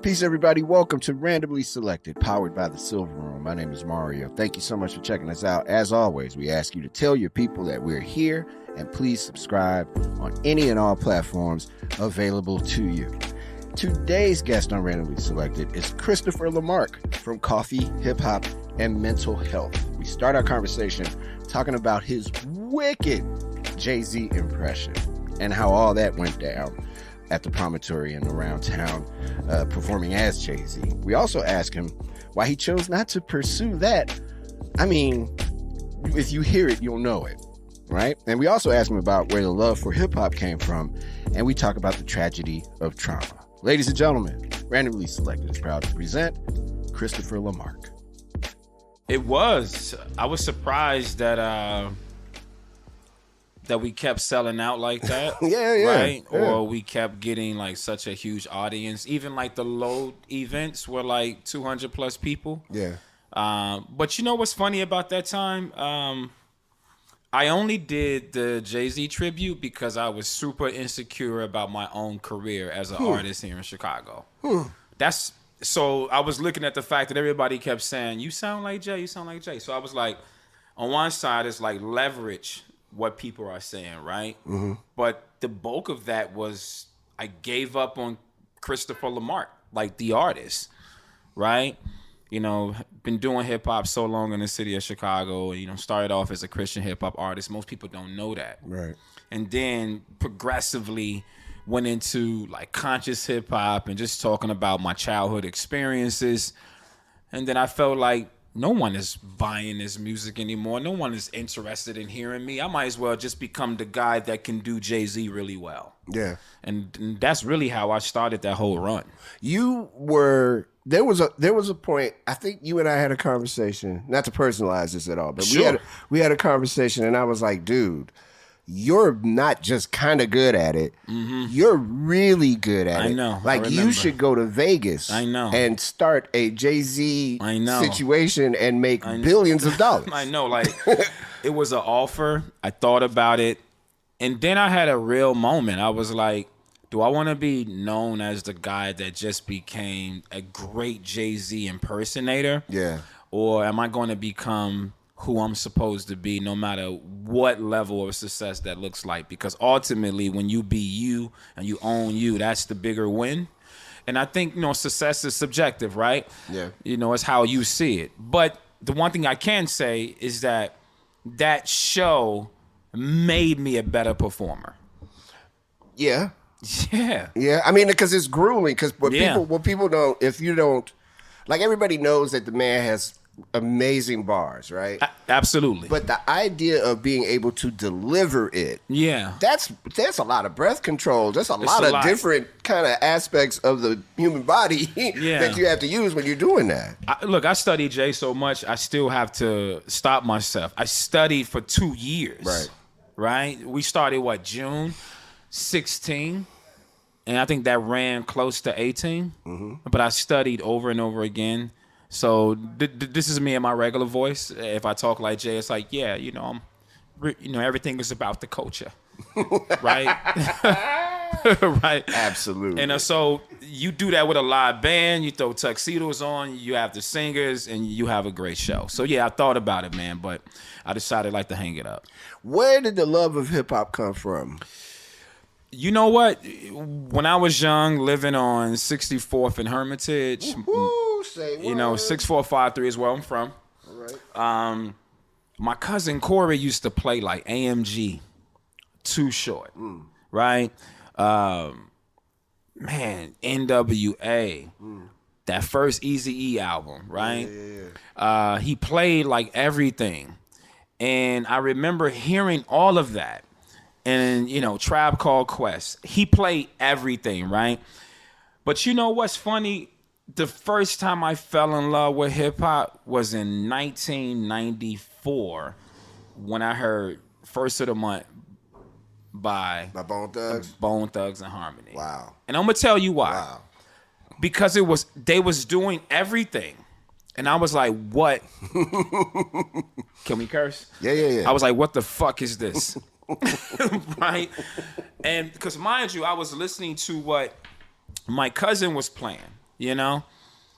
Peace, everybody. Welcome to Randomly Selected, powered by the Silver Room. My name is Mario. Thank you so much for checking us out. As always, we ask you to tell your people that we're here, and please subscribe on any and all platforms available to you. Today's guest on Randomly Selected is Christopher LeMark from Coffee, Hip Hop, and Mental Health. We start our conversation talking about his wicked Jay-Z impression and how all that went down at the Promontory and around town, performing as Jay-Z. We also ask him why he chose not to pursue that. I mean, if you hear it, you'll know it, right? And we also ask him about where the love for hip-hop came from, and we talk about the tragedy of trauma. Ladies and gentlemen, Randomly Selected is proud to present Christopher LeMark. I was surprised that we kept selling out like that. Yeah. Right? Yeah. Or we kept getting like such a huge audience. Even like the load events were like 200 plus people. Yeah. But you know what's funny about that time? I only did the Jay-Z tribute because I was super insecure about my own career as an artist here in Chicago. So I was looking at the fact that everybody kept saying, you sound like Jay, you sound like Jay. So I was like, on one side, it's like leverage what people are saying, right? Mm-hmm. But the bulk of that was I gave up on Christopher LeMark, like the artist, right? You know, been doing hip hop so long in the city of Chicago, you know, started off as a Christian hip hop artist. Most people don't know that. Right. And then progressively went into like conscious hip hop and just talking about my childhood experiences. And then I felt like no one is buying this music anymore. No one is interested in hearing me. I might as well just become the guy that can do Jay-Z really well. Yeah. And that's really how I started that whole run. There was a point, I think you and I had a conversation, not to personalize this at all, but Sure. we had a conversation and I was like, dude, you're not just kind of good at it. Mm-hmm. You're really good at it. I know. Like, you should go to Vegas. I know. And start a Jay-Z situation and make billions of dollars. I know. Like, it was an offer. I thought about it. And then I had a real moment. I was like, do I want to be known as the guy that just became a great Jay-Z impersonator? Yeah. Or am I going to become who I'm supposed to be, no matter what level of success that looks like? Because ultimately, when you be you and you own you, that's the bigger win. And I think, you know, success is subjective, right? Yeah. You know, it's how you see it. But the one thing I can say is that show made me a better performer. Yeah. Yeah. Yeah. I mean, because it's grueling. Because what people don't, if you don't, like, everybody knows that the man has amazing bars, right? Absolutely. But the idea of being able to deliver it, that's a lot of breath control. That's a lot of different kind of aspects of the human body that you have to use when you're doing that. I studied Jay so much, I still have to stop myself. I studied for 2 years. Right? We started, June 16? And I think that ran close to 18. Mm-hmm. But I studied over and over again. So this is me in my regular voice. If I talk like Jay, it's like, everything is about the culture, right? Right. Absolutely. And so you do that with a live band. You throw tuxedos on. You have the singers, and you have a great show. So I thought about it, man, but I decided to hang it up. Where did the love of hip hop come from? You know what? When I was young, living on 64th and Hermitage, say what? 6453 is where I'm from. All right. My cousin Corey used to play like AMG, Too Short, right? NWA, that first Eazy-E album, right? Yeah. He played like everything. And I remember hearing all of that. And, Tribe Called Quest. He played everything, right? But you know what's funny? The first time I fell in love with hip-hop was in 1994 when I heard First of the Month by Bone Thugs? Bone Thugs and Harmony. Wow. And I'm going to tell you why. Wow. Because they was doing everything. And I was like, what? Can we curse? Yeah. I was like, what the fuck is this? Right? And because mind you, I was listening to what my cousin was playing. you know.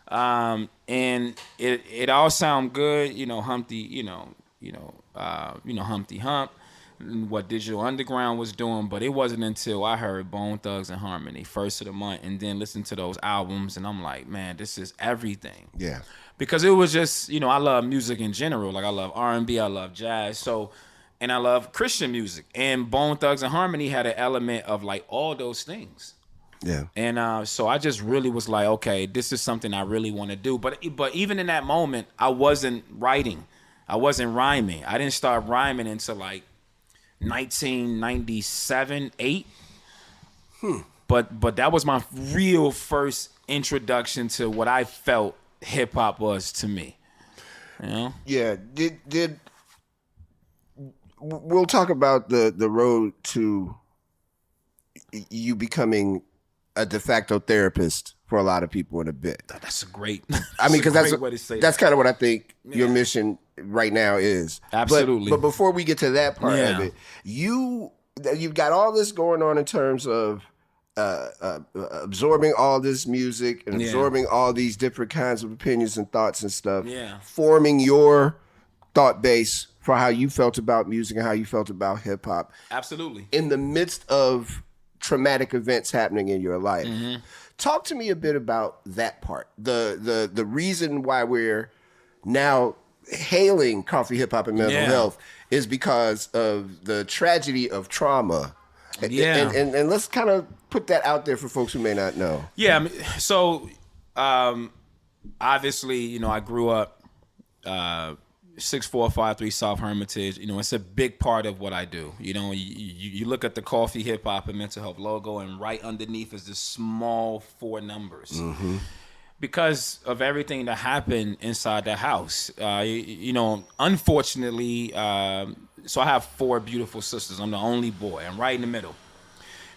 And it all sound good, Humpty, Humpty Hump, what Digital Underground was doing, but it wasn't until I heard Bone Thugs and Harmony first of the month, and then listened to those albums, and I'm like, man, this is everything. Yeah. Because it was just, I love music in general. Like I love R&B, I love jazz, and I love Christian music, and Bone Thugs and Harmony had an element of like all those things. Yeah. And so I just really was like, okay, this is something I really want to do. But even in that moment, I wasn't writing. I wasn't rhyming. I didn't start rhyming until like 1997, 8. But that was my real first introduction to what I felt hip hop was to me. Yeah. Did we'll talk about the road to you becoming a de facto therapist for a lot of people in a bit. That's a great. I mean, because that's kind of what I think Yeah. your mission right now is. Absolutely. But before we get to that part Yeah. of it, you've got all this going on in terms of absorbing all this music and Yeah. absorbing all these different kinds of opinions and thoughts and stuff. Yeah. Forming your thought base for how you felt about music and how you felt about hip hop. Absolutely. In the midst of traumatic events happening in your life. Mm-hmm. Talk to me a bit about that part. The reason why we're now hailing coffee, hip hop, and mental Yeah. health is because of the tragedy of trauma. Yeah. And let's kind of put that out there for folks who may not know. Yeah. I mean, so obviously, I grew up 6453 South Hermitage. It's a big part of what I do. You look at the coffee, hip hop, and mental health logo, and right underneath is this small 4 numbers. Mm-hmm. Because of everything that happened inside the house. Unfortunately, so I have 4 beautiful sisters. I'm the only boy. I'm right in the middle.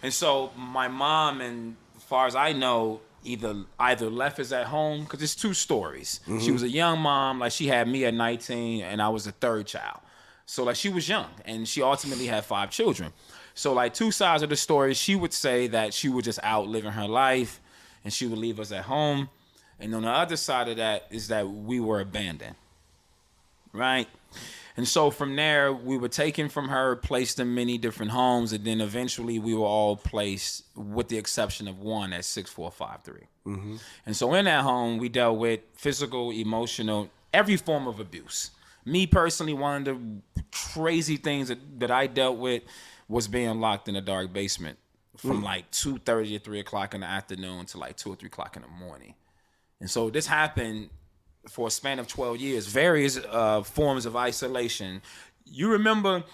And so my mom, and as far as I know, either left us at home, because it's 2 stories. Mm-hmm. She was a young mom, like she had me at 19, and I was the 3rd child. So like she was young, and she ultimately had 5 children. So like 2 sides of the story, she would say that she was just out living her life, and she would leave us at home. And on the other side of that is that we were abandoned, right? And so from there, we were taken from her, placed in many different homes, and then eventually we were all placed, with the exception of one, at 6453. Mm-hmm. And so in that home, we dealt with physical, emotional, every form of abuse. Me personally, one of the crazy things that I dealt with was being locked in a dark basement from like 2:30 to 3 o'clock in the afternoon to like 2 or 3 o'clock in the morning. And so this happened for a span of 12 years, various forms of isolation. You remember,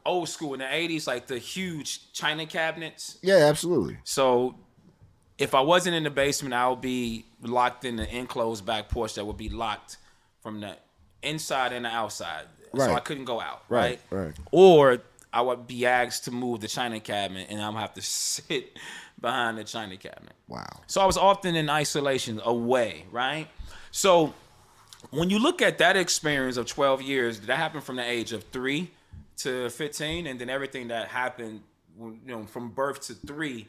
old school in the 80s, like the huge china cabinets? Yeah, absolutely. So if I wasn't in the basement, I would be locked in the enclosed back porch that would be locked from the inside and the outside. Right. So I couldn't go out, Right. Or I would be asked to move the china cabinet, and I'm going to have to sit behind the china cabinet. Wow. So I was often in isolation, away, right? So when you look at that experience of 12 years, that happened from the age of 3 to 15, and then everything that happened, from birth to 3,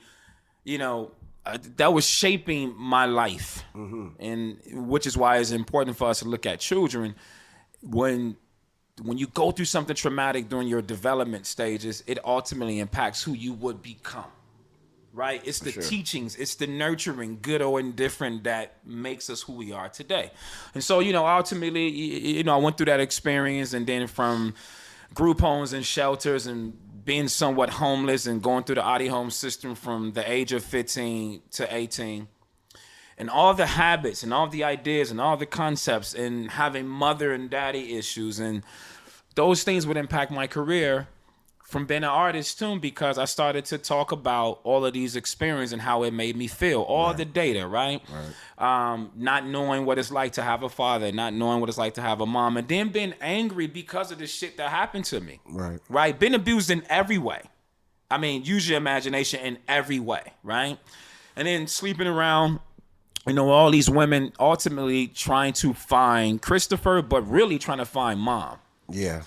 that was shaping my life. Mm-hmm. And which is why it's important for us to look at children. When you go through something traumatic during your development stages, it ultimately impacts who you would become. Right? It's the teachings, it's the nurturing, good or indifferent, that makes us who we are today. And so, ultimately, I went through that experience, and then from group homes and shelters and being somewhat homeless and going through the Audi home system from the age of 15 to 18. And all the habits and all the ideas and all the concepts, and having mother and daddy issues, and those things would impact my career from being an artist too, because I started to talk about all of these experiences and how it made me feel. All the data, right? Not knowing what it's like to have a father, not knowing what it's like to have a mom, and then being angry because of the shit that happened to me. Right? Being abused in every way. I mean, use your imagination in every way, right? And then sleeping around, all these women ultimately trying to find Christopher, but really trying to find mom. Yeah.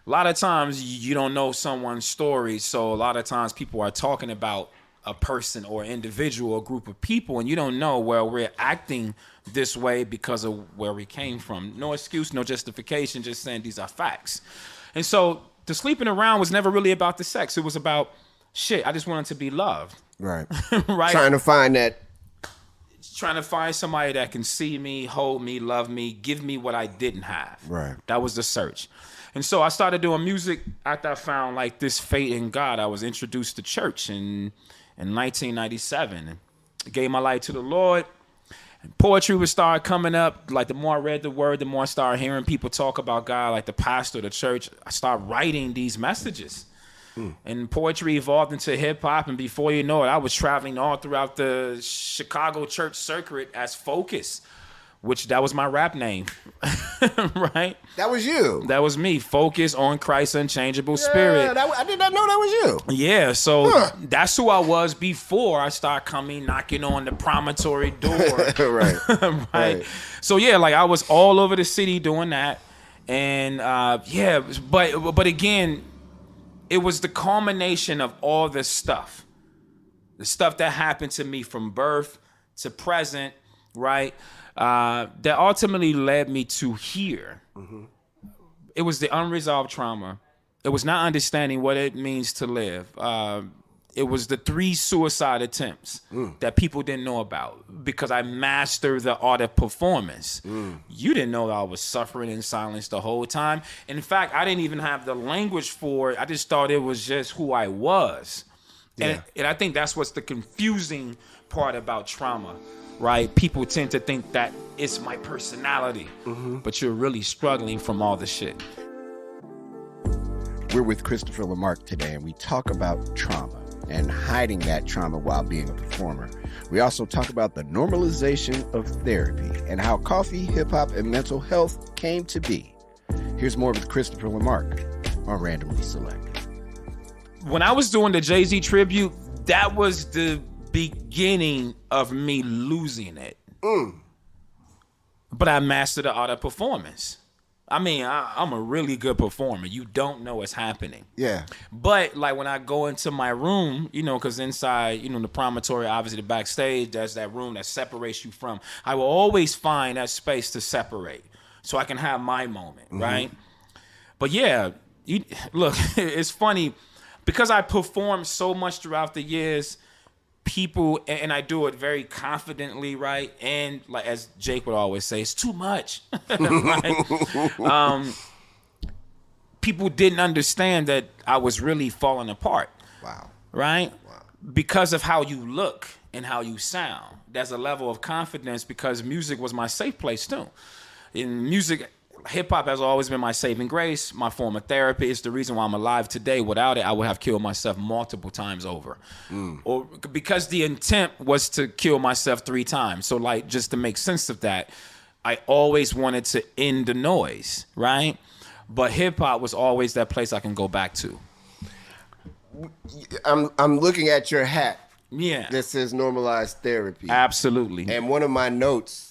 A lot of times you don't know someone's story, so a lot of times people are talking about a person or individual or group of people, and you don't know, well, we're acting this way because of where we came from. No excuse, no justification, just saying these are facts. And so the sleeping around was never really about the sex. It was about, shit, I just wanted to be loved. Right. Right? Trying to find that. Trying to find somebody that can see me, hold me, love me, give me what I didn't have. Right. That was the search. And so I started doing music after I found like this faith in God. I was introduced to church in 1997. I gave my life to the Lord. And poetry would start coming up. Like the more I read the word, the more I started hearing people talk about God, like the pastor of the church. I started writing these messages. And poetry evolved into hip hop, and before you know it, I was traveling all throughout the Chicago church circuit as Focus, which that was my rap name, right? That was you. That was me, Focus on Christ's unchangeable spirit. I did not know that was you. Yeah, so that's who I was before I started coming, knocking on the promontory door. Right. Right. So yeah, like I was all over the city doing that, and yeah, but again, it was the culmination of all this stuff. The stuff that happened to me from birth to present, right? That ultimately led me to here. Mm-hmm. It was the unresolved trauma. It was not understanding what it means to live. It was the 3 suicide attempts that people didn't know about because I mastered the art of performance. You didn't know I was suffering in silence the whole time. In fact, I didn't even have the language for it. I just thought it was just who I was. Yeah. And I think that's what's the confusing part about trauma, right? People tend to think that it's my personality, but you're really struggling from all the shit. We're with Christopher LeMark today, and we talk about trauma and hiding that trauma while being a performer. We also talk about the normalization of therapy and how coffee, hip-hop, and mental health came to be. Here's more with Christopher LeMark on Randomly Selected. When I was doing the Jay-Z tribute, that was the beginning of me losing it. But I mastered the art of performance. I mean, I'm a really good performer. You don't know what's happening. Yeah. But like when I go into my room, you know, because inside, you know, the promontory, obviously the backstage, there's that room that separates you from. I will always find that space to separate so I can have my moment, right? But yeah, look, it's funny because I performed so much throughout the years. People, and I do it very confidently, right? And like as Jake would always say, it's too much. Right? People didn't understand that I was really falling apart. Wow. Right? Wow. Because of how you look and how you sound. There's a level of confidence because music was my safe place too. In music, hip-hop has always been my saving grace, my form of therapy. It's the reason why I'm alive today. Without it, I would have killed myself multiple times over. Or because the intent was to kill myself 3 times. So like, just to make sense of that, I always wanted to end the noise, right? But hip-hop was always that place I can go back to. I'm looking at your hat. Yeah. That says Normalize Therapy. Absolutely. And one of my notes,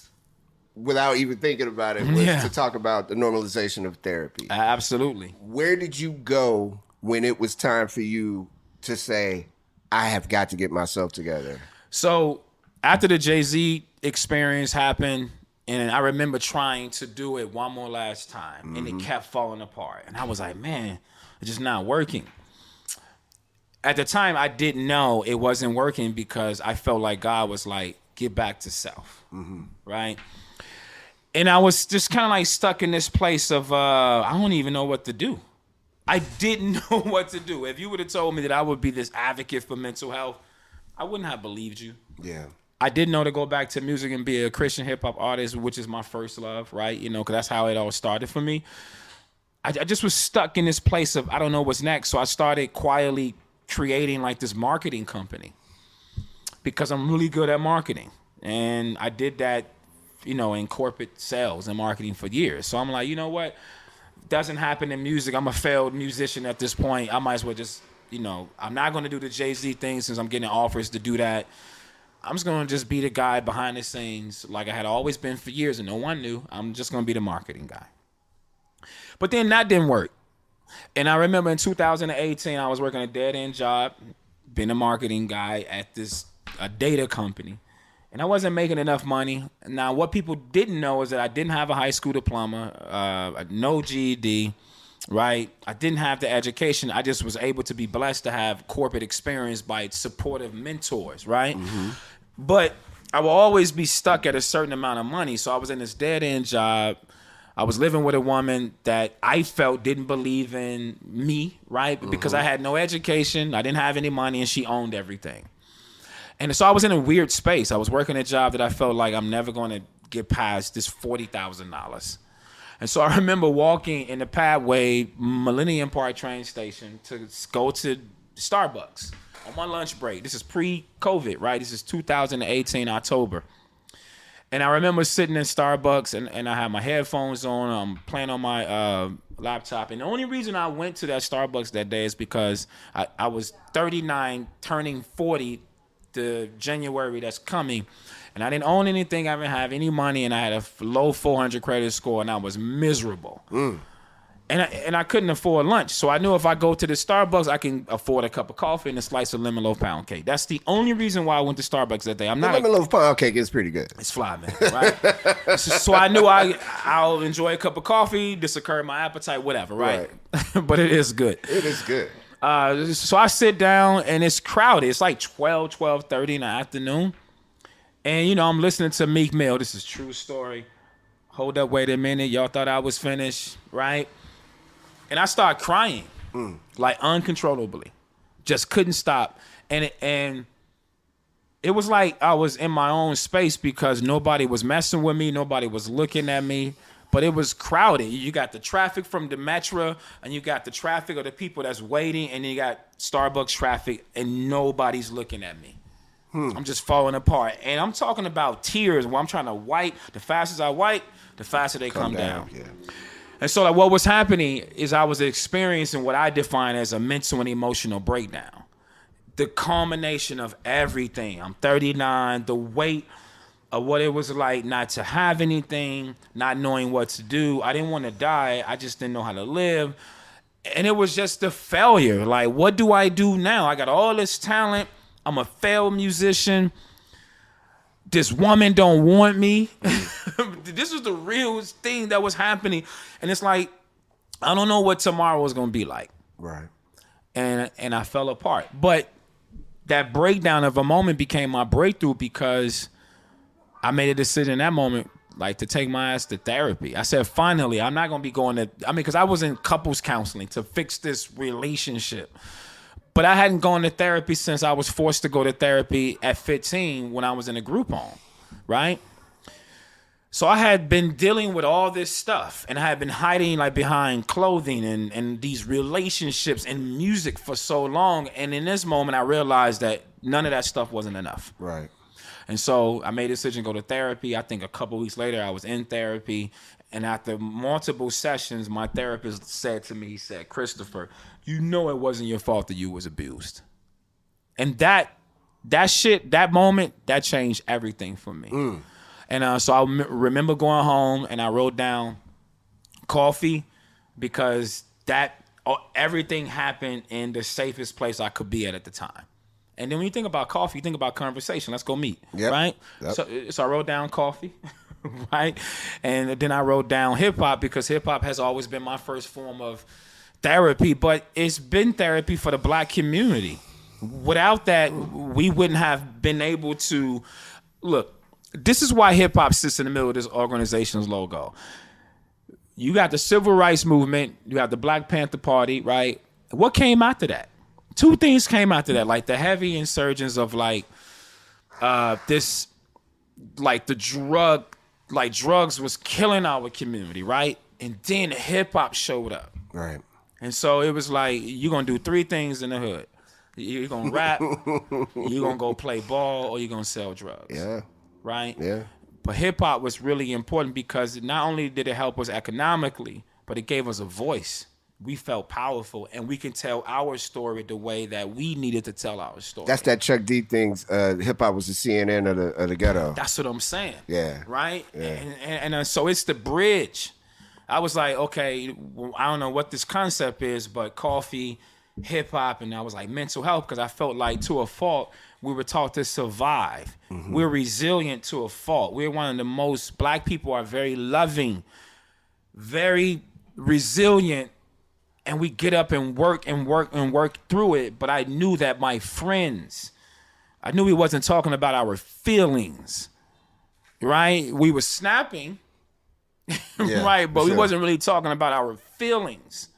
without even thinking about it, was to talk about the normalization of therapy. Absolutely. Where did you go when it was time for you to say, I have got to get myself together? So after the Jay-Z experience happened, and I remember trying to do it one more last time, and it kept falling apart. And I was like, man, it's just not working. At the time, I didn't know it wasn't working because I felt like God was like, get back to self, right? And I was just kind of like stuck in this place of, I don't even know what to do. I didn't know what to do. If you would have told me that I would be this advocate for mental health, I wouldn't have believed you. Yeah. I didn't know to go back to music and be a Christian hip hop artist, which is my first love, right? You know, because that's how it all started for me. I just was stuck in this place of, I don't know what's next. So I started quietly creating like this marketing company because I'm really good at marketing. And I did that, you know, in corporate sales and marketing for years. So I'm like, you know what? Doesn't happen in music. I'm a failed musician at this point. I might as well just, you know, I'm not going to do the Jay-Z thing since I'm getting offers to do that. I'm just going to just be the guy behind the scenes like I had always been for years and no one knew. I'm just going to be the marketing guy. But then that didn't work. And I remember in 2018, I was working a dead-end job. been a marketing guy at a data company. And I wasn't making enough money. Now, what people didn't know is that I didn't have a high school diploma, no GED, right? I didn't have the education. I just was able to be blessed to have corporate experience by supportive mentors, right? Mm-hmm. But I will always be stuck at a certain amount of money. So I was in this dead-end job. I was living with a woman that I felt didn't believe in me, right? Because I had no education, I didn't have any money, and she owned everything. And so I was in a weird space. I was working a job that I felt like I'm never going to get past this $40,000. And so I remember walking in the pathway, Millennium Park train station, to go to Starbucks on my lunch break. This is pre-COVID, right? This is 2018, October. And I remember sitting in Starbucks, and I had my headphones on. I'm playing on my laptop. And the only reason I went to that Starbucks that day is because I was 39, turning 40 the January that's coming, and I didn't own anything, I didn't have any money, and I had a low 400 credit score, and I was miserable. And I couldn't afford lunch, so I knew if I go to the Starbucks, I can afford a cup of coffee and a slice of lemon loaf pound cake. That's the only reason why I went to Starbucks that day. The lemon loaf pound cake is pretty good. It's fly, man, right? So I knew I'll enjoy a cup of coffee, this will curb my appetite, whatever, right? But it is good. It is good. So I sit down, and it's crowded. It's like 12:30 in the afternoon. And, I'm listening to Meek Mill. This is true story. Hold up, wait a minute. Y'all thought I was finished, right? And I start crying, like uncontrollably. Just couldn't stop. And it was like I was in my own space because nobody was messing with me. Nobody was looking at me. But it was crowded. You got the traffic from the metro, and you got the traffic of the people that's waiting, and then you got Starbucks traffic, and nobody's looking at me. I'm just falling apart. And I'm talking about tears where I'm trying to wipe. The faster I wipe, the faster they come down. Yeah. And so what was happening is I was experiencing what I define as a mental and emotional breakdown. The culmination of everything. I'm 39, the weight of what it was like not to have anything, not knowing what to do. I didn't want to die. I just didn't know how to live. And it was just a failure. Like, what do I do now? I got all this talent. I'm a failed musician. This woman don't want me. This was the real thing that was happening. And it's like, I don't know what tomorrow was going to be like. Right. And I fell apart. But that breakdown of a moment became my breakthrough because I made a decision in that moment, like, to take my ass to therapy. I said, finally, I'm not going to be going to, because I was in couples counseling to fix this relationship. But I hadn't gone to therapy since I was forced to go to therapy at 15 when I was in a group home, right? So I had been dealing with all this stuff, and I had been hiding like behind clothing and these relationships and music for so long. And in this moment, I realized that none of that stuff wasn't enough. Right. And so I made a decision to go to therapy. I think a couple weeks later, I was in therapy. And after multiple sessions, my therapist said to me, he said, Christopher, you know it wasn't your fault that you was abused. And that moment, that changed everything for me. And so I remember going home and I wrote down coffee because everything happened in the safest place I could be at the time. And then when you think about coffee, you think about conversation. Let's go meet, right? Yep. So I wrote down coffee, right? And then I wrote down hip-hop because hip-hop has always been my first form of therapy, but it's been therapy for the Black community. Without that, we wouldn't have been able to... Look, this is why hip-hop sits in the middle of this organization's logo. You got the Civil Rights Movement, you have the Black Panther Party, right? What came after that? Two things came after that, like the heavy insurgence of like this, like the drugs was killing our community, right? And then hip hop showed up, right? And so it was like, you're gonna do three things in the hood: you're gonna rap, you're gonna go play ball, or you're gonna sell drugs. Yeah, right. Yeah. But hip hop was really important because not only did it help us economically, but it gave us a voice. We felt powerful, and we can tell our story the way that we needed to tell our story. That's that Chuck D things. Hip hop was the CNN of the ghetto. That's what I'm saying. Yeah. Right. Yeah. And so it's the bridge. I was like, okay, I don't know what this concept is, but coffee hip hop, and I was like mental health, because I felt like to a fault we were taught to survive. We're resilient to a fault. We're one of the most, black people are very loving, very resilient, and we get up and work and work and work through it. But I knew that my friends, I knew he wasn't talking about our feelings, right? We were snapping, right? But we wasn't really talking about our feelings.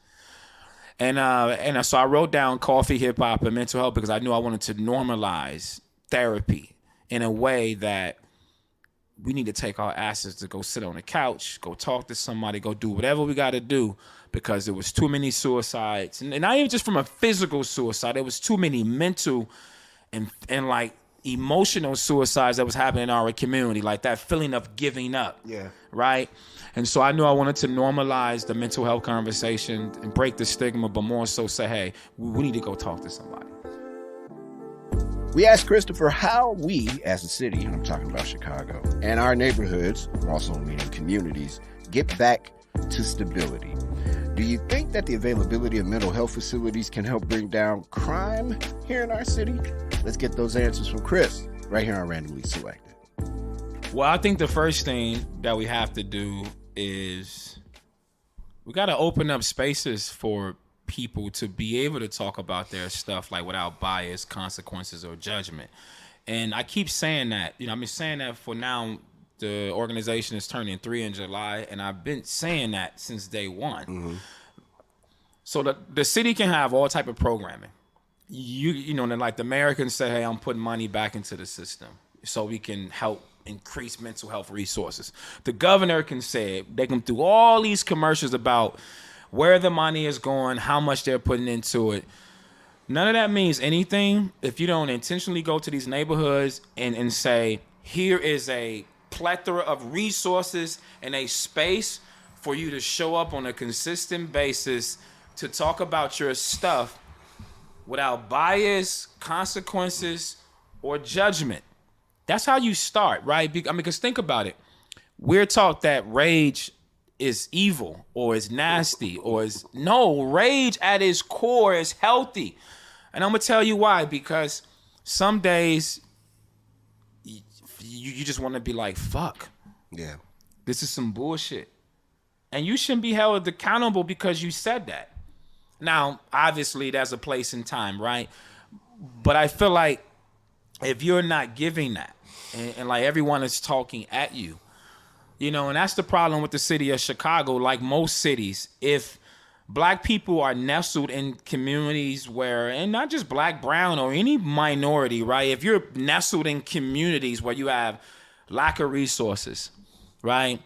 And so I wrote down coffee, hip hop, and mental health because I knew I wanted to normalize therapy in a way that we need to take our asses to go sit on the couch, go talk to somebody, go do whatever we got to do, because there was too many suicides. And not even just from a physical suicide, there was too many mental and like emotional suicides that was happening in our community, like that feeling of giving up. Yeah. Right? And so I knew I wanted to normalize the mental health conversation and break the stigma, but more so say, hey, we need to go talk to somebody. We asked Christopher how we, as a city, and I'm talking about Chicago, and our neighborhoods, also meaning communities, get back to stability. Do you think that the availability of mental health facilities can help bring down crime here in our city? Let's get those answers from Chris right here on Randomly Selected. Well, I think the first thing that we have to do is we got to open up spaces for people to be able to talk about their stuff, like without bias, consequences, or judgment. And I keep saying that. I've been saying that for now. The organization is turning 3 in July, and I've been saying that since day one. Mm-hmm. So the city can have all type of programming. Like the Americans say, hey, I'm putting money back into the system so we can help increase mental health resources. The governor can say it. They can do all these commercials about where the money is going, how much they're putting into it. None of that means anything if you don't intentionally go to these neighborhoods and say, here is a plethora of resources and a space for you to show up on a consistent basis to talk about your stuff without bias, consequences, or judgment. That's how you start, right? Because think about it. We're taught that rage is evil or is nasty no, rage at its core is healthy. And I'm going to tell you why, because some days you just want to be like, fuck. Yeah. This is some bullshit. And you shouldn't be held accountable because you said that. Now, obviously, there's a place and time, right? But I feel like if you're not giving that, and like everyone is talking at you, and that's the problem with the city of Chicago, like most cities. If black people are nestled in communities where, and not just black, brown, or any minority, right? If you're nestled in communities where you have lack of resources, right?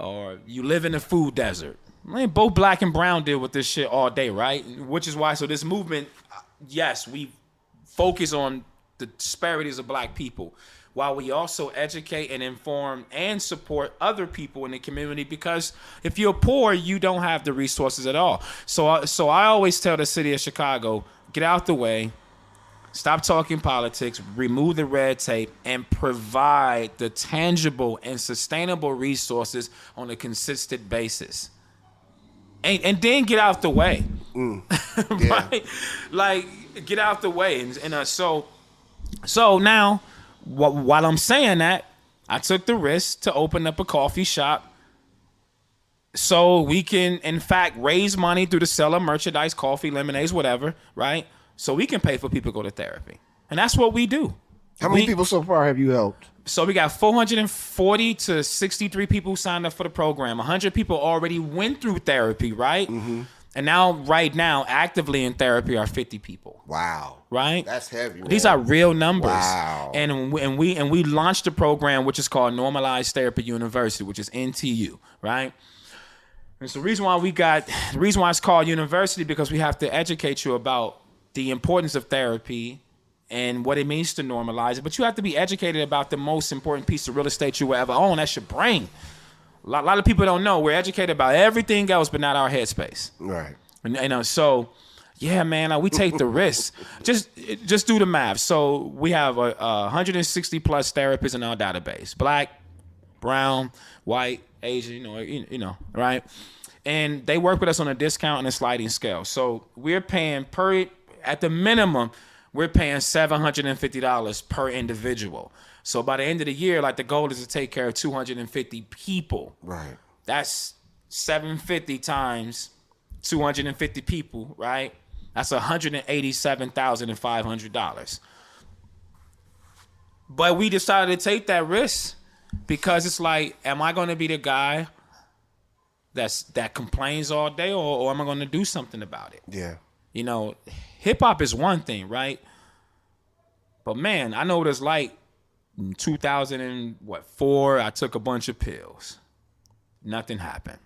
Or you live in a food desert. I mean, both black and brown deal with this shit all day, right? Which is why, so this movement, yes, we focus on the disparities of black people, while we also educate and inform and support other people in the community, because if you're poor, you don't have the resources at all. So I always tell the city of Chicago, get out the way, stop talking politics, remove the red tape, and provide the tangible and sustainable resources on a consistent basis. And then get out the way. Right? Like, get out the way. And so now, while I'm saying that, I took the risk to open up a coffee shop so we can, in fact, raise money through the sale of merchandise, coffee, lemonades, whatever, right? So we can pay for people to go to therapy. And that's what we do. How many people so far have you helped? So we got 440 to 63 people signed up for the program. 100 people already went through therapy, right? Mm-hmm. And right now, actively in therapy are 50 people. Wow. Right? That's heavy, man. These are real numbers. Wow. And we launched a program which is called Normalize Therapy University, which is NTU, right? And so the reason why it's called university, because we have to educate you about the importance of therapy and what it means to normalize it. But you have to be educated about the most important piece of real estate you will ever own. That's your brain. A lot of people don't know. We're educated about everything else, but not our headspace. Right. And so, yeah, man, we take the risk. Just do the math. So we have 160 plus therapists in our database: black, brown, white, Asian. Right? And they work with us on a discount and a sliding scale. So we're paying at the minimum, we're paying $750 per individual. So by the end of the year, like the goal is to take care of 250 people. Right. That's 750 times 250 people, right? That's $187,500. But we decided to take that risk because it's like, am I going to be the guy that complains all day, or am I going to do something about it? Yeah. You know, hip hop is one thing, right? But man, I know what it's like. In 2004, I took a bunch of pills. Nothing happened.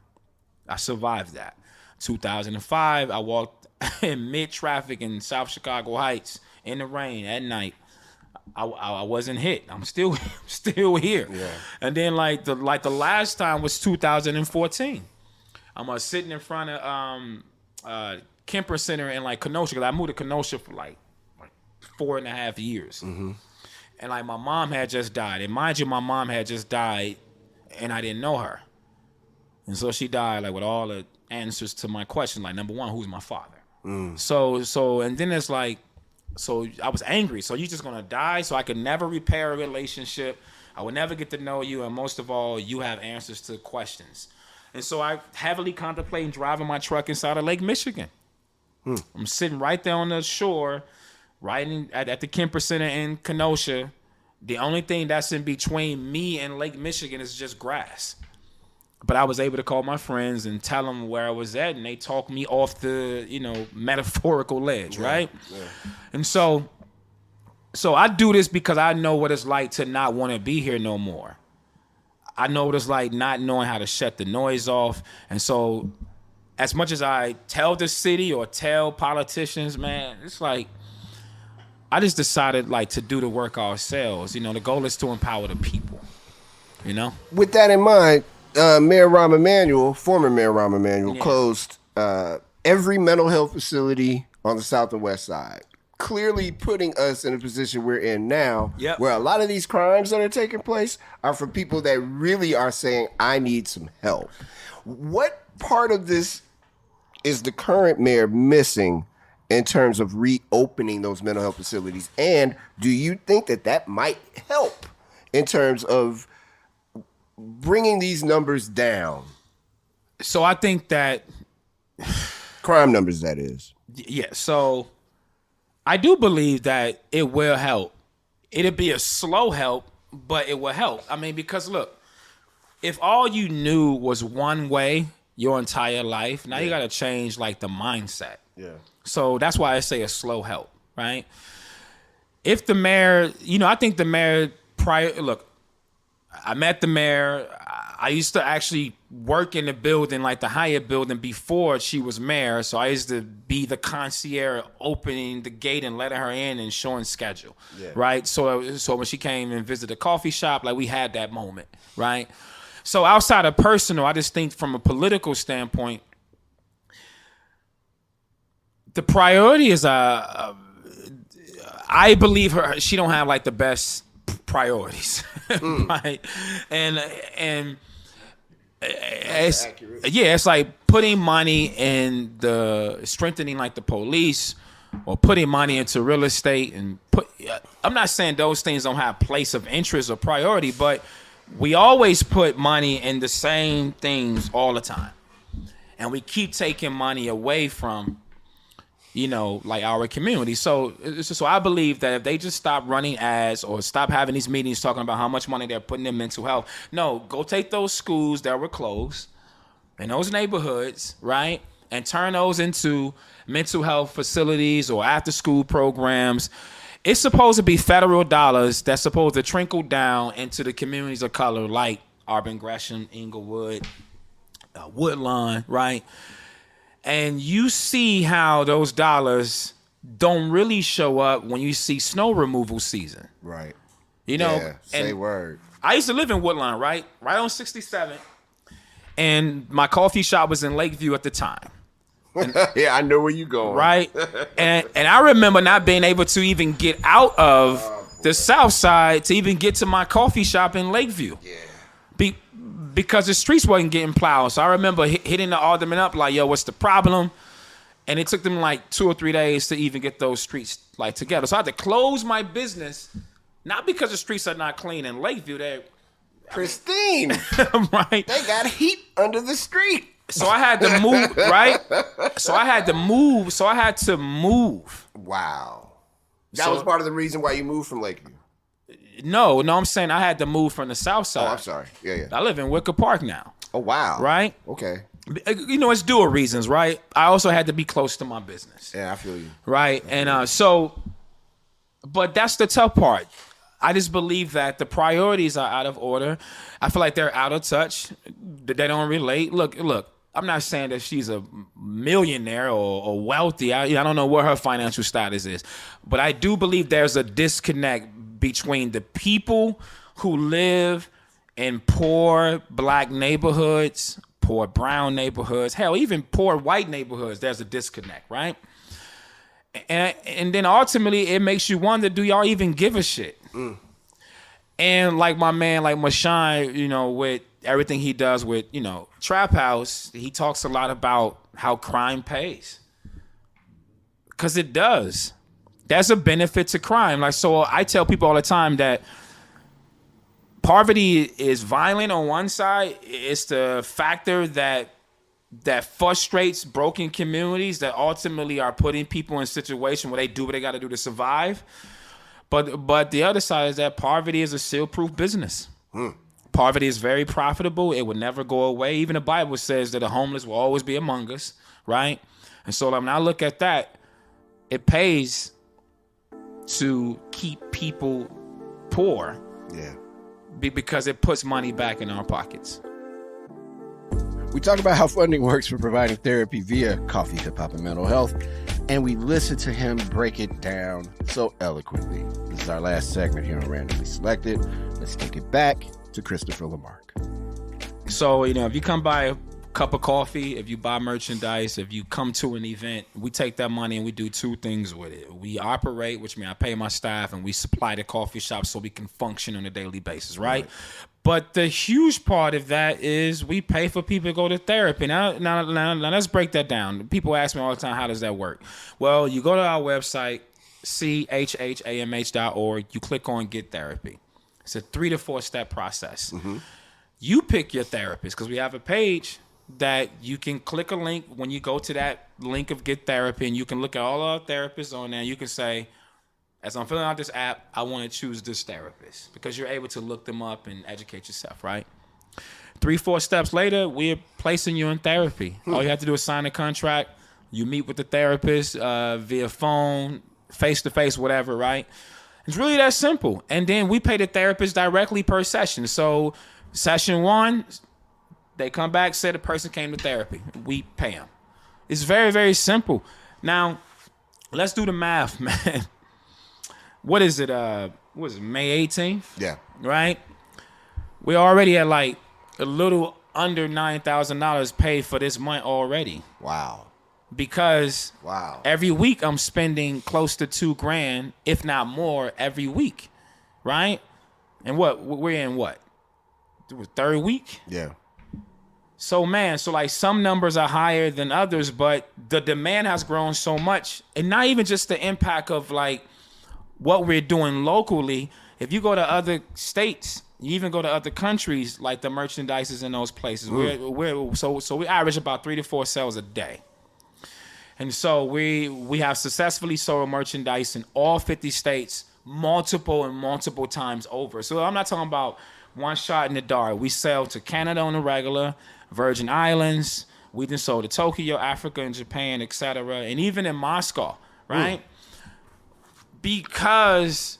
I survived that. 2005, I walked in mid-traffic in South Chicago Heights in the rain at night. I wasn't hit. I'm still here. Yeah. And then like the last time was 2014. I'm sitting in front of Kemper Center in like Kenosha, because I moved to Kenosha for like 4.5 years. Mm-hmm. And like my mom had just died. And mind you, my mom had just died and I didn't know her. And so she died like with all the answers to my question. Like, number one, who's my father? So and then it's like, so I was angry. So you just gonna die? So I could never repair a relationship. I would never get to know you. And most of all, you have answers to questions. And so I heavily contemplating driving my truck inside of Lake Michigan. I'm sitting right there on the shore, right at the Kemper Center in Kenosha. The only thing that's in between me and Lake Michigan is just grass. But I was able to call my friends and tell them where I was at, and they talked me off the, metaphorical ledge, right? Yeah. And so I do this because I know what it's like to not want to be here no more. I know what it's like not knowing how to shut the noise off. And so as much as I tell the city or tell politicians, man, it's like I just decided like to do the work ourselves. The goal is to empower the people, With that in mind, Mayor Rahm Emanuel, former Mayor Rahm Emanuel, closed every mental health facility on the South and West Side, clearly putting us in a position we're in now, where a lot of these crimes that are taking place are for people that really are saying, I need some help. What part of this is the current mayor missing in terms of reopening those mental health facilities? And do you think that might help in terms of bringing these numbers down? So I think that crime numbers, that is. Yeah. So I do believe that it will help. It'll be a slow help, but it will help. I mean, because look, if all you knew was one way your entire life, now you got to change like the mindset. Yeah. So that's why I say a slow help, right? If the mayor, I think the mayor look, I met the mayor. I used to actually work in the building, like the Hyatt building, before she was mayor. So I used to be the concierge, opening the gate and letting her in and showing schedule, right? So when she came and visited the coffee shop, like we had that moment, right? So outside of personal, I just think from a political standpoint, the priority is I believe she don't have like the best priorities, right? And it's like putting money in the strengthening like the police, or putting money into real estate, and I'm not saying those things don't have place of interest or priority, but we always put money in the same things all the time, and we keep taking money away from like our community. So I believe that if they just stop running ads or stop having these meetings talking about how much money they're putting in mental health, no, go take those schools that were closed in those neighborhoods, right, and turn those into mental health facilities or after school programs. It's supposed to be federal dollars that's supposed to trickle down into the communities of color like Auburn, Gresham, Inglewood, Woodlawn, right? And you see how those dollars don't really show up when you see snow removal season. Right. Say word. I used to live in Woodlawn, right on 67. And my coffee shop was in Lakeview at the time. And, yeah, I know where you going. Right. And I remember not being able to even get out of the south side to even get to my coffee shop in Lakeview. Yeah. Because the streets wasn't getting plowed. So I remember hitting the alderman up like, yo, what's the problem? And it took them like 2 or 3 days to even get those streets like together. So I had to close my business, not because the streets are not clean in Lakeview. They're pristine. Right? They got heat under the street. So I had to move, right? So I had to move. Wow. That was part of the reason why you moved from Lakeview. No, I'm saying I had to move from the south side. Oh, I'm sorry. Yeah. I live in Wicker Park now. Oh, wow. Right? Okay. You know, it's dual reasons, right? I also had to be close to my business. Yeah, I feel you. Right? And but that's the tough part. I just believe that the priorities are out of order. I feel like they're out of touch. They don't relate. Look, I'm not saying that she's a millionaire or wealthy. I don't know what her financial status is. But I do believe there's a disconnect between the people who live in poor black neighborhoods, poor brown neighborhoods, hell, even poor white neighborhoods. There's a disconnect, right? And then ultimately it makes you wonder, do y'all even give a shit? And like my man, like Mashawn, you know, with everything he does with, you know, Trap House, he talks a lot about how crime pays. Because it does. There's a benefit to crime. Like, so I tell people all the time that poverty is violent on one side. It's the factor that frustrates broken communities that ultimately are putting people in a situation where they do what they got to do to survive. But the other side is that poverty is a seal-proof business. Poverty is very profitable. It will never go away. Even the Bible says that the homeless will always be among us, right? And so when I look at that, it pays to keep people poor. Yeah. Because it puts money back in our pockets. We talk about how funding works for providing therapy via coffee, hip hop, and mental health, and we listen to him break it down so eloquently. This is our last segment here on Randomly Selected. Let's take it back to Christopher LeMark. So, you know, if you come buy a cup of coffee, if you buy merchandise, if you come to an event, we take that money and we do two things with it. We operate, which means I pay my staff, and we supply the coffee shop so we can function on a daily basis, right? But the huge part of that is we pay for people to go to therapy. Now let's break that down. People ask me all the time, how does that work? Well, you go to our website, chhamh.org. You click on Get Therapy. It's a 3 to 4 step process. You pick your therapist because we have a page that you can click a link when you go to that link of Get Therapy, and you can look at all our therapists on there. You can say, as I'm filling out this app, I want to choose this therapist, because you're able to look them up and educate yourself, right? 3-4 steps later, we're placing you in therapy. All you have to do is sign a contract. You meet with the therapist via phone, face-to-face, whatever, right? It's really that simple. And then we pay the therapist directly per session. So session 1, they come back, say the person came to therapy. We pay them. It's very, very simple. Now, let's do the math, man. What is it? May 18th? Yeah. Right? We're already at like a little under $9,000 paid for this month already. Wow. Because Wow. every week I'm spending close to $2,000, if not more, every week. Right? And we're in what? The 3rd week? Yeah. So, man, like some numbers are higher than others, but the demand has grown so much. And not even just the impact of like what we're doing locally. If you go to other states, you even go to other countries, like the merchandise is in those places. So we average about 3 to 4 sales a day. And so we have successfully sold merchandise in all 50 states multiple times over. So I'm not talking about one shot in the dark. We sell to Canada on the regular, Virgin Islands. We then sold to Tokyo, Africa, and Japan, etc. And even in Moscow, right? Because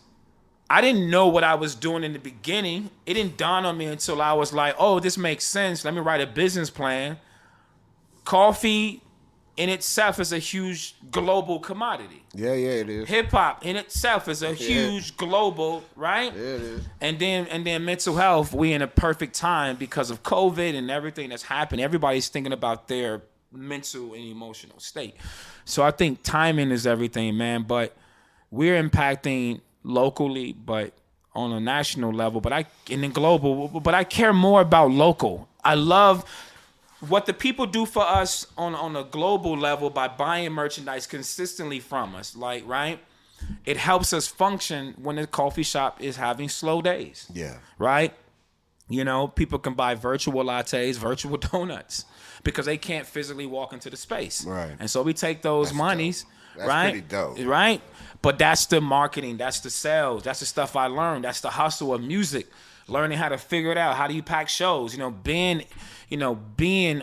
I didn't know what I was doing in the beginning. It didn't dawn on me until I was like, oh, this makes sense. Let me write a business plan. Coffee in itself is a huge global commodity. Yeah, it is. Hip hop in itself is a huge global, right? Yeah, it is. And then mental health, we in a perfect time because of COVID and everything that's happened. Everybody's thinking about their mental and emotional state. So I think timing is everything, man. But we're impacting locally, but on a national level, and then global, but I care more about local. I love what the people do for us on a global level by buying merchandise consistently from us. Like, right? It helps us function when the coffee shop is having slow days. Yeah. Right? You know, people can buy virtual lattes, virtual donuts, because they can't physically walk into the space. Right. And so we take those monies, That's right? pretty dope. Right? But that's the marketing, that's the sales, that's the stuff I learned, that's the hustle of music, learning how to figure it out. How do you pack shows? Being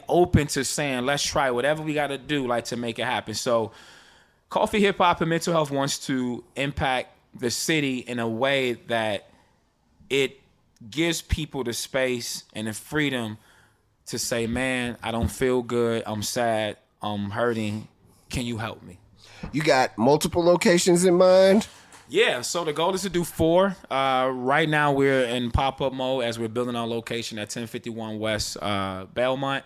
open to saying, let's try whatever we got to do, like, to make it happen. So Coffee, Hip Hop, and Mental Health wants to impact the city in a way that it gives people the space and the freedom to say, man, I don't feel good, I'm sad, I'm hurting, can you help me? You got multiple locations in mind? Yeah, so the goal is to do 4. Right now we're in pop-up mode as we're building our location at 1051 West Belmont.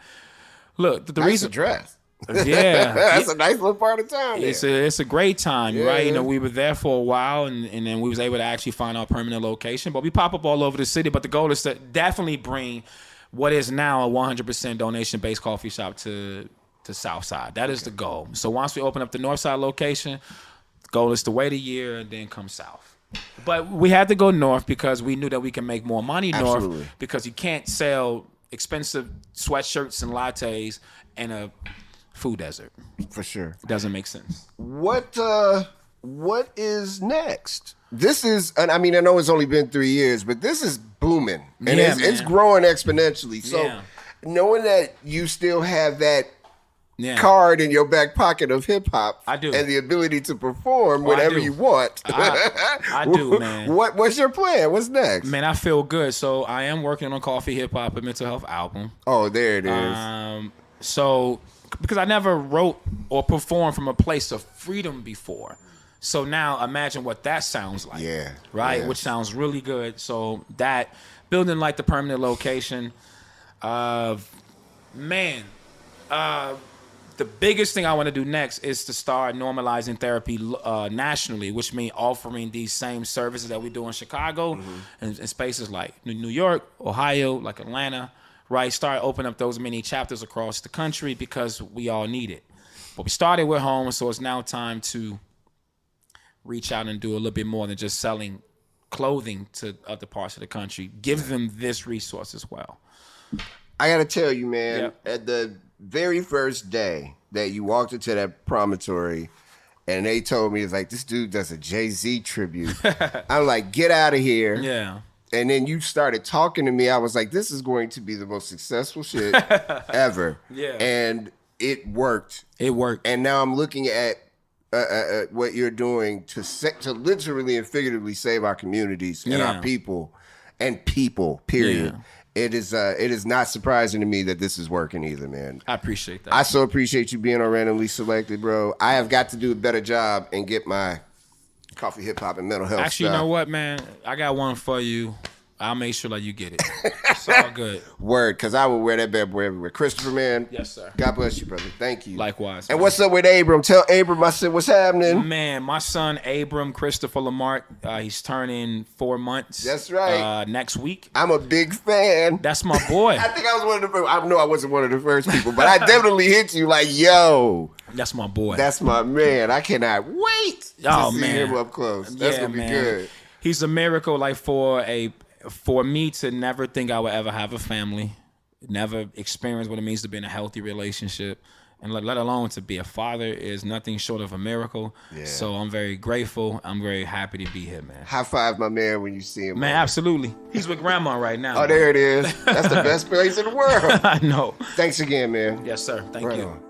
Look, the Nice reason address. Yeah. That's a nice little part of town. It's a great time, Yeah. right? We were there for a while, and then we was able to actually find our permanent location. But we pop up all over the city. But the goal is to definitely bring what is now a 100% donation-based coffee shop to Southside. That is the goal. So once we open up the Northside location, the goal is to wait a year and then come south. But we had to go north because we knew that we can make more money Absolutely. north, because you can't sell expensive sweatshirts and lattes in a food desert. For sure. It doesn't make sense. What is next? This is, and I mean, I know it's only been 3 years, but this is booming. And Yeah, it's man. growing exponentially. So Yeah. knowing that you still have that Yeah. card in your back pocket of hip hop, I do. and the ability to perform I whenever do. you want. I do, man. What's your plan? What's next? Man, I feel good. So I am working on a Coffee, Hip Hop, and Mental Health album. Oh, there it is. So because I never wrote or performed from a place of freedom before. So now imagine what that sounds like. Yeah. Right? Yes. Which sounds really good. So that building like the permanent location, the biggest thing I want to do next is to start normalizing therapy nationally, which means offering these same services that we do in Chicago and in spaces like New York, Ohio, like Atlanta, right? Start opening up those many chapters across the country because we all need it. But we started with home, so it's now time to reach out and do a little bit more than just selling clothing to other parts of the country. Give them this resource as well. I got to tell you, man, Yep. at the very first day that you walked into that promontory and they told me, it's like, this dude does a Jay-Z tribute. I'm like, get out of here. Yeah. And then you started talking to me. I was like, this is going to be the most successful shit ever. Yeah. And it worked. It worked. And now I'm looking at what you're doing to literally and figuratively save our communities and our people, period. Yeah. It is not surprising to me that this is working either, man. I appreciate that. I so appreciate you being on Randomly Selected, bro. I have got to do a better job and get my coffee, hip hop, and mental health Actually, stuff. you know what, man? I got one for you. I'll make sure that you get it. It's all good. Word, because I will wear that bad boy everywhere. Christopher, man. Yes, sir. God bless you, brother. Thank you. Likewise. And man. what's up with Abram? Tell Abram I said what's happening. Man, my son Abram Christopher LeMark, he's turning 4 months. That's right. Next week. I'm a big fan. That's my boy. I think I was one of the first. I know I wasn't one of the first people, but I definitely hit you like, yo, That's my boy. that's my man. I cannot wait to see him up close. That's gonna be good. He's a miracle, like for me to never think I would ever have a family, never experience what it means to be in a healthy relationship, and let alone to be a father is nothing short of a miracle. Yeah. So I'm very grateful. I'm very happy to be here, man. High five my man when you see him. Man, absolutely. He's with grandma right now. Oh, there it is. That's the best place in the world. I know. Thanks again, man. Yes, sir. Thank Right you. on.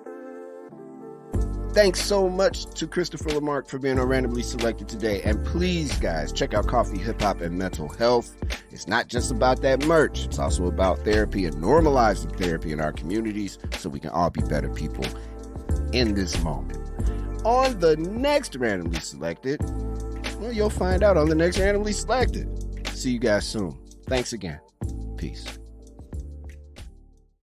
Thanks so much to Christopher LeMark for being on Randomly Selected today. And please, guys, check out Coffee, Hip Hop, and Mental Health. It's not just about that merch. It's also about therapy and normalizing therapy in our communities so we can all be better people in this moment. On the next Randomly Selected, well, you'll find out on the next Randomly Selected. See you guys soon. Thanks again. Peace.